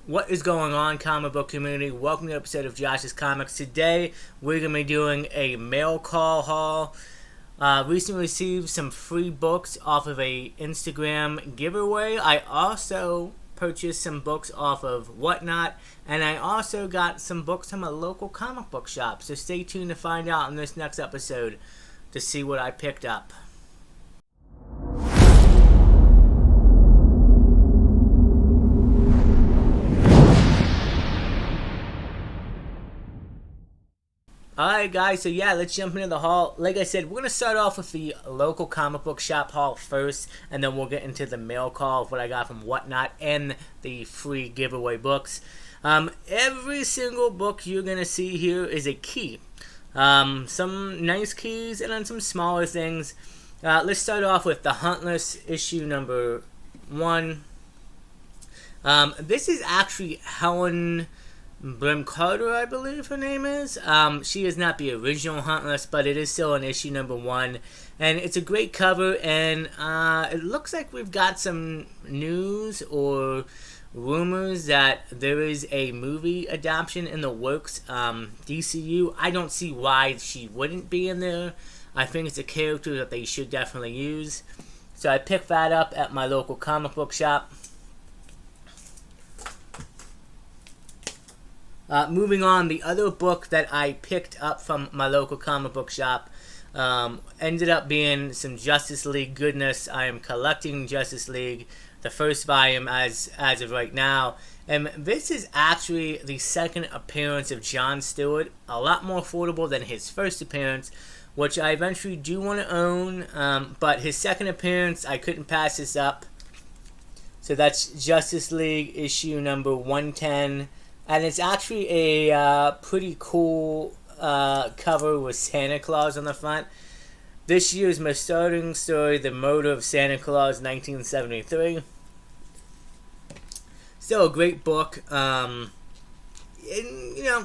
What is going on, comic book community? Welcome to an episode of Josh's Comics. Today, we're going to be doing a mail call haul. Recently received some free books off of a Instagram giveaway. I also purchased some books off of Whatnot, and I also got some books from a local comic book shop. So stay tuned to find out in this next episode to see what I picked up. Alright guys, so yeah, let's jump into the haul. Like I said, we're going to start off with the local comic book shop haul first, and then we'll get into the mail call of what I got from Whatnot and the free giveaway books. Every single book you're going to see here is a key. Some nice keys and then some smaller things. Let's start off with The Huntless, issue number 1. This is actually Helen Brim Carter, I believe her name is. She is not the original Huntless, but it is still an issue number 1. And it's a great cover, and it looks like we've got some news or rumors that there is a movie adaptation in the works. DCU, I don't see why she wouldn't be in there. I think it's a character that they should definitely use. So I picked that up at my local comic book shop. Moving on, the other book that I picked up from my local comic book shop ended up being some Justice League goodness. I am collecting Justice League, the first volume as of right now. And this is actually the second appearance of John Stewart, a lot more affordable than his first appearance, which I eventually do want to own. But his second appearance, I couldn't pass this up. So that's Justice League issue number 110. And it's actually a pretty cool cover with Santa Claus on the front. This year's my starting story, The Murder of Santa Claus, 1973. Still a great book. And,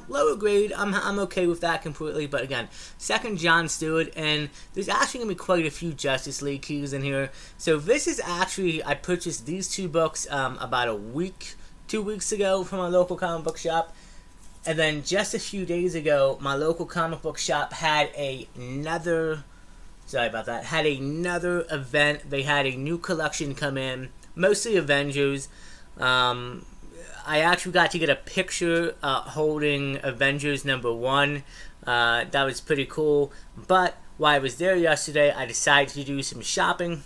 lower grade. I'm okay with that completely. But again, second John Stewart, and there's actually going to be quite a few Justice League keys in here. So this is actually, I purchased these two books about 2 weeks ago from my local comic book shop, and then just a few days ago my local comic book shop had another event. They had a new collection come in, mostly Avengers. I actually got to get a picture holding Avengers number 1. That was pretty cool. But while I was there yesterday, I decided to do some shopping,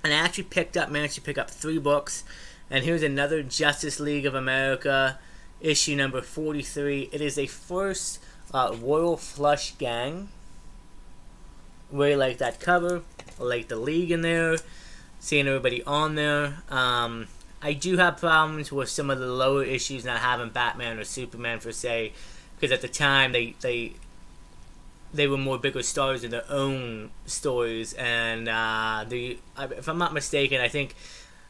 and I actually managed to pick up 3 books. And here's another Justice League of America, issue number 43. It is a first Royal Flush Gang. Really like that cover. I like the League in there. Seeing everybody on there. I do have problems with some of the lower issues not having Batman or Superman per se, because at the time they were more bigger stars in their own stories. And if I'm not mistaken, I think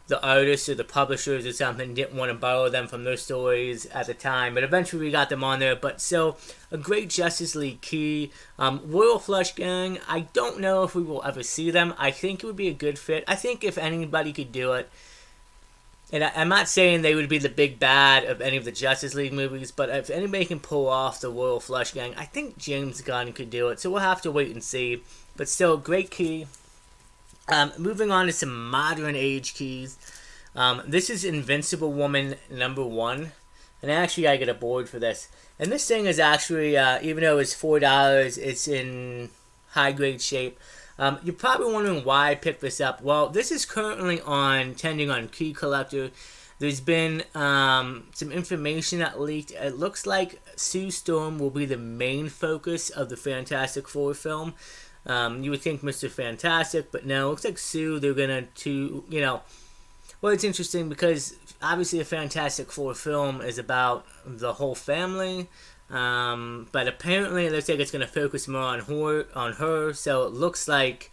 the artists or the publishers or something didn't want to borrow them from their stories at the time, but eventually we got them on there. But still, a great Justice League key. Royal Flush Gang, I don't know if we will ever see them. I think it would be a good fit. I think if anybody could do it, and I'm not saying they would be the big bad of any of the Justice League movies, but if anybody can pull off the Royal Flush Gang, I think James Gunn could do it. So we'll have to wait and see. But still, great key. Moving on to some modern age keys. This is Invincible Woman number 1. And actually I get a board for this. And this thing is actually, even though it's $4, it's in high grade shape. You're probably wondering why I picked this up. Well, this is currently trending on Key Collector. There's been some information that leaked. It looks like Sue Storm will be the main focus of the Fantastic Four film. You would think Mr. Fantastic, but no, it looks like Sue, they're going to, well, it's interesting because obviously a Fantastic Four film is about the whole family, but apparently it looks like it's going to focus more on her, so it looks like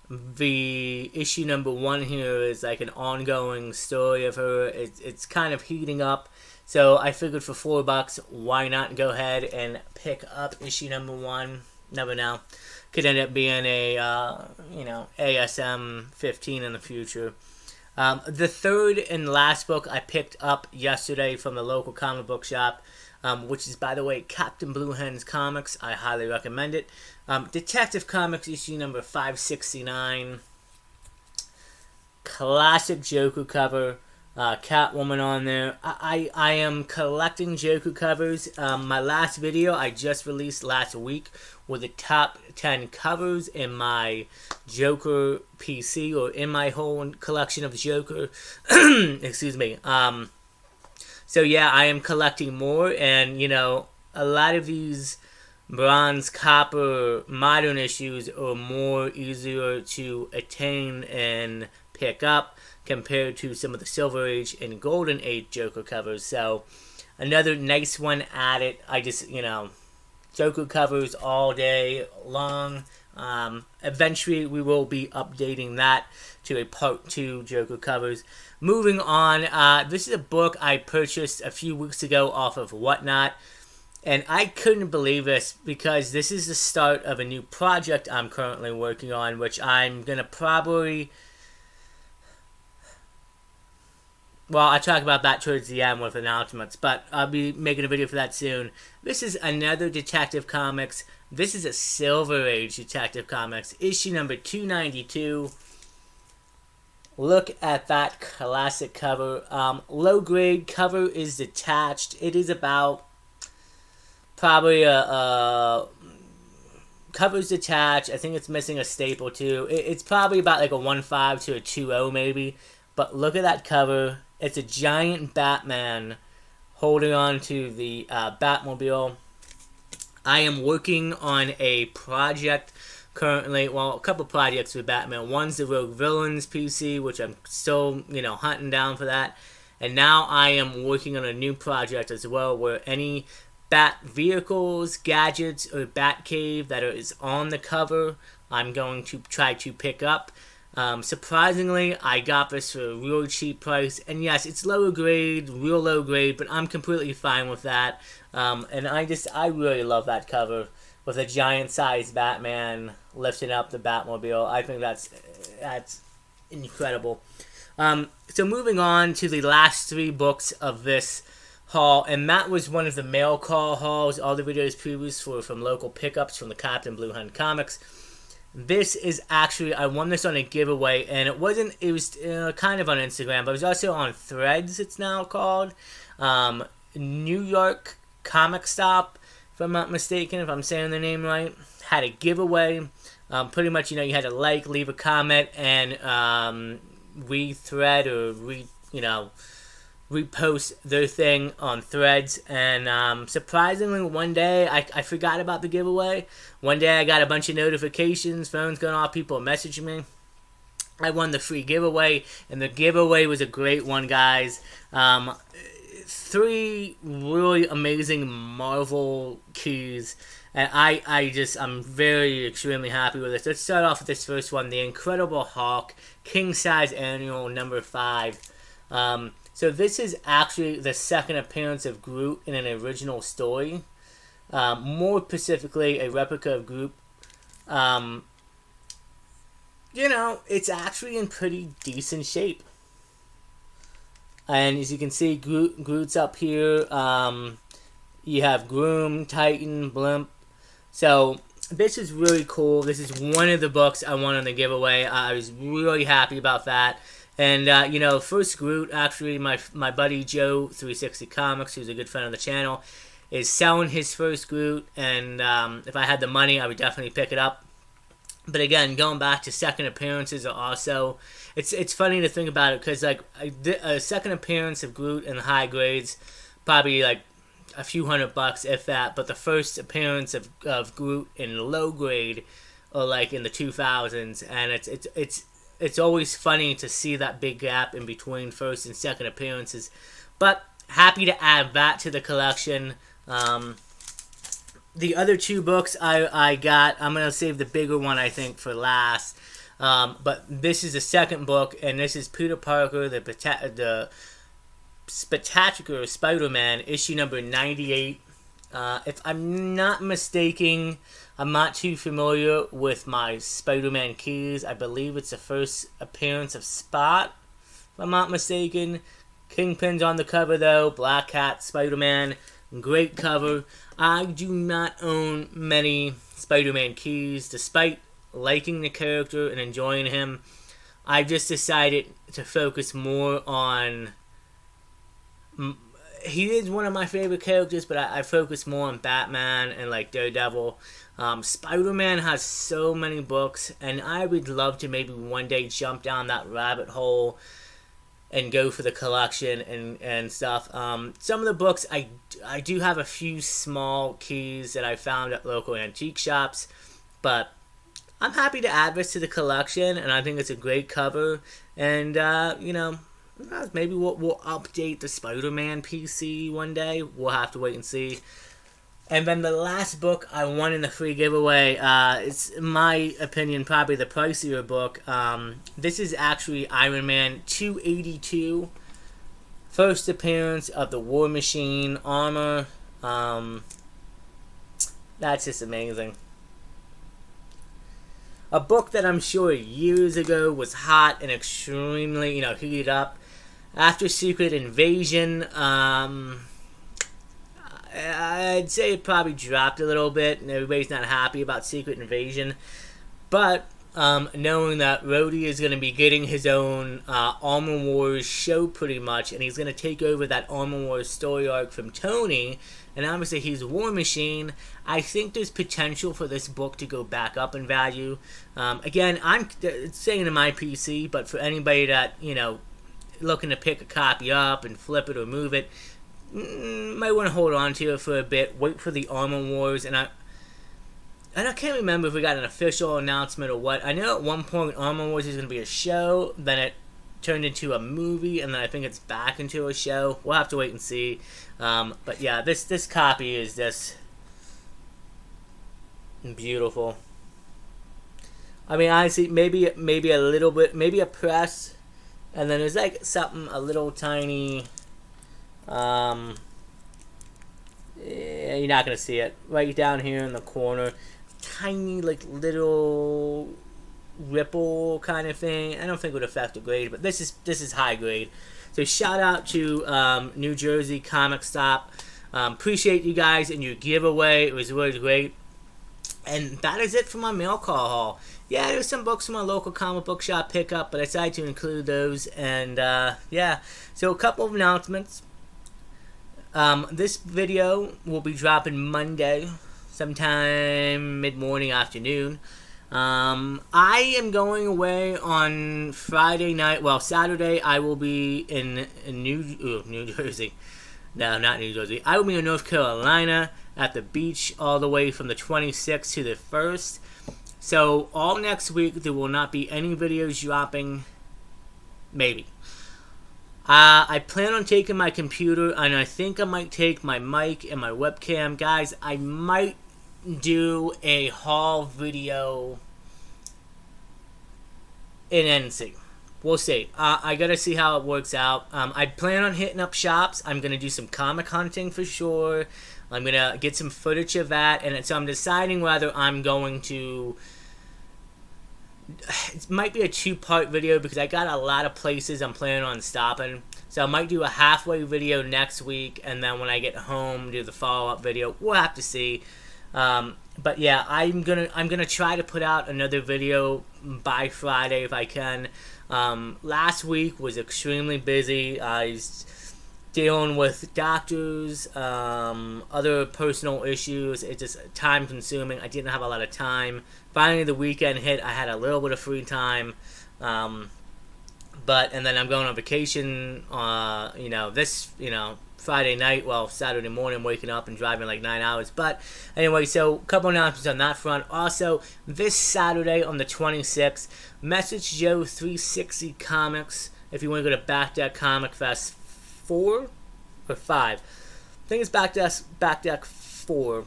the issue number 1 here is like an ongoing story of her. It's kind of heating up, so I figured for $4, why not go ahead and pick up issue number 1. Never know. Could end up being a, ASM 15 in the future. The third and last book I picked up yesterday from the local comic book shop, which is, by the way, Captain Blue Hen's Comics. I highly recommend it. Detective Comics issue number 569. Classic Joker cover. Catwoman on there. I am collecting Joker covers. My last video I just released last week were the top 10 covers in my Joker PC, or in my whole collection of Joker. Excuse me. So yeah, I am collecting more, and you know, a lot of these bronze, copper, modern issues are more easier to attain and pick up compared to some of the Silver Age and Golden Age Joker covers. So another nice one added. I just, you know, Joker covers all day long. Eventually we will be updating that to a part 2 Joker covers. Moving on, this is a book I purchased a few weeks ago off of Whatnot, and I couldn't believe this because this is the start of a new project I'm currently working on, which I'm gonna probably, well, I'll talk about that towards the end with announcements, but I'll be making a video for that soon. This is another Detective Comics. This is a Silver Age Detective Comics, issue number 292. Look at that classic cover. Low grade cover is detached. It is about probably cover's detached. I think it's missing a staple too. It's probably about like a 1.5 to a 2.0 maybe. But look at that cover. It's a giant Batman holding on to the Batmobile. I am working on a project currently, well, a couple projects with Batman. One's the Rogue Villains PC, which I'm still, you know, hunting down for that. And now I am working on a new project as well, where any Bat vehicles, gadgets, or Batcave that is on the cover, I'm going to try to pick up. Surprisingly, I got this for a real cheap price, and yes, it's lower grade, real low grade, but I'm completely fine with that. And I really love that cover with a giant-sized Batman lifting up the Batmobile. I think that's incredible. So moving on to the last 3 books of this haul, and that was one of the mail call hauls. All the videos previous were from local pickups from the Captain Blue Hen Comics. This is actually, I won this on a giveaway, and it was kind of on Instagram, but it was also on Threads, it's now called. New York Comic Stop, if I'm not mistaken, if I'm saying the name right, had a giveaway. Pretty much, you know, you had to like, leave a comment, and rethread or repost their thing on Threads. And surprisingly, one day I forgot about the giveaway. One day I got a bunch of notifications, phones going off, people messaging me. I won the free giveaway, and the giveaway was a great one, guys. 3 really amazing Marvel keys, and I'm very extremely happy with this. Let's start off with this first one, the Incredible Hulk King Size Annual number 5. So this is actually the second appearance of Groot in an original story. More specifically, a replica of Groot. You know, it's actually in pretty decent shape. And as you can see, Groot's up here. You have Groom, Titan, Blimp. So this is really cool. This is one of the books I won on the giveaway. I was really happy about that. And, you know, first Groot, actually, my buddy Joe, 360 Comics, who's a good friend of the channel, is selling his first Groot. And if I had the money, I would definitely pick it up. But again, going back to second appearances are also, it's funny to think about it, because like a second appearance of Groot in the high grades, probably like a few $100, if that. But the first appearance of Groot in low grade are like in the 2000s, and it's always funny to see that big gap in between first and second appearances. But happy to add that to the collection. The other 2 books I got, I'm going to save the bigger one, I think, for last. But this is the second book, and this is Peter Parker, the Spectacular Spider-Man, issue number 98. If I'm not mistaken, I'm not too familiar with my Spider-Man keys. I believe it's the first appearance of Spot, if I'm not mistaken. Kingpin's on the cover though. Black Cat, Spider-Man, great cover. I do not own many Spider-Man keys, despite liking the character and enjoying him. I just decided to focus more on. He is one of my favorite characters, but I focus more on Batman and like Daredevil. Spider-Man has so many books, and I would love to maybe one day jump down that rabbit hole and go for the collection and stuff. Some of the books, I do have a few small keys that I found at local antique shops, but I'm happy to add this to the collection, and I think it's a great cover. And, maybe we'll update the Spider-Man PC one day. We'll have to wait and see. And then the last book I won in the free giveaway, it's, in my opinion, probably the pricier book. This is actually Iron Man 282. First appearance of the War Machine armor. That's just amazing. A book that I'm sure years ago was hot and extremely, heated up. After Secret Invasion, I'd say it probably dropped a little bit, and everybody's not happy about Secret Invasion. But knowing that Rhodey is going to be getting his own Armor Wars show pretty much, and he's going to take over that Armor Wars story arc from Tony, and obviously he's War Machine, I think there's potential for this book to go back up in value. Again, I'm saying in my PC, but for anybody that, looking to pick a copy up and flip it or move it, might want to hold on to it for a bit, wait for the Armor Wars, and I can't remember if we got an official announcement or what. I know at one point Armor Wars is going to be a show, then it turned into a movie, and then I think it's back into a show. We'll have to wait and see. But yeah, this copy is just beautiful. I mean, honestly, maybe a little bit, maybe a press, and then there's like something a little tiny. You're not gonna see it right down here in the corner, tiny like little ripple kind of thing. I don't think it would affect the grade, but this is high grade. So shout out to New Jersey Comic Stop. Appreciate you guys and your giveaway. It was really great. And that is it for my mail call haul. Yeah, there's some books from my local comic book shop pickup, but I decided to include those. And yeah, so a couple of announcements. This video will be dropping Monday, sometime mid-morning, afternoon. I am going away on Friday night. Well, Saturday I will be in New Jersey. No, not New Jersey. I will be in North Carolina at the beach all the way from the 26th to the 1st. So all next week there will not be any videos dropping. Maybe. I plan on taking my computer, and I think I might take my mic and my webcam. Guys, I might do a haul video in NC. We'll see. I gotta see how it works out. I plan on hitting up shops. I'm gonna do some comic hunting for sure. I'm gonna get some footage of that, and so I'm deciding whether I'm going to. It might be a two-part video because I got a lot of places I'm planning on stopping. So I might do a halfway video next week, and then when I get home, do the follow-up video. We'll have to see. But yeah, I'm gonna try to put out another video by Friday if I can. Last week was extremely busy. I was dealing with doctors, other personal issues. It's just time consuming. I didn't have a lot of time. Finally, the weekend hit. I had a little bit of free time. And then I'm going on vacation, this, Friday night, Saturday morning, waking up and driving like 9 hours. But anyway, so a couple announcements on that front. Also, this Saturday on the 26th, Message Joe 360 Comics. If you want to go to Back Deck Comic Fest 4 or 5. I think it's Back Deck 4.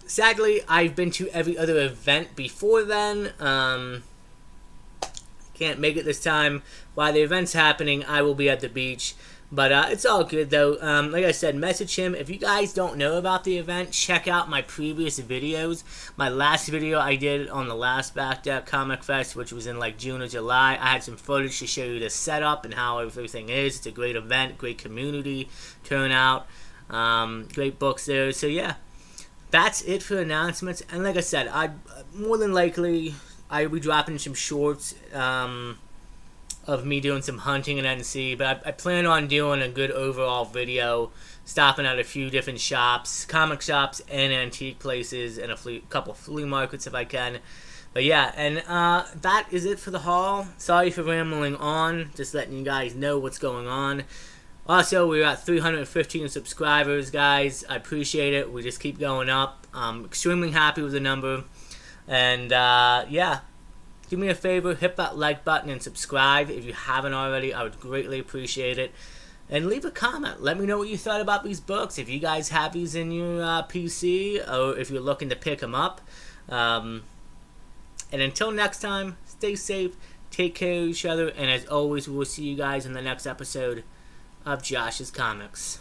Sadly, I've been to every other event before then. Can't make it this time. While the event's happening, I will be at the beach. But it's all good though. Like I said, message him. If you guys don't know about the event, check out my previous videos. My last video I did on the last Back Deck Comic Fest, which was in like June or July. I had some footage to show you the setup and how everything is. It's a great event, great community turnout, great books there. So yeah, that's it for announcements. And like I said, more than likely I'll be dropping some shorts. Of me doing some hunting in NC, but I plan on doing a good overall video, stopping at a few different shops, comic shops and antique places, and a couple flea markets if I can. But yeah, and that is it for the haul. Sorry for rambling on, just letting you guys know what's going on. Also, we're at 315 subscribers, guys. I appreciate it. We just keep going up. I'm extremely happy with the number. And yeah. Do me a favor, hit that like button and subscribe if you haven't already. I would greatly appreciate it. And leave a comment. Let me know what you thought about these books. If you guys have these in your PC or if you're looking to pick them up. And until next time, stay safe, take care of each other, and as always, we'll see you guys in the next episode of Josh's Comics.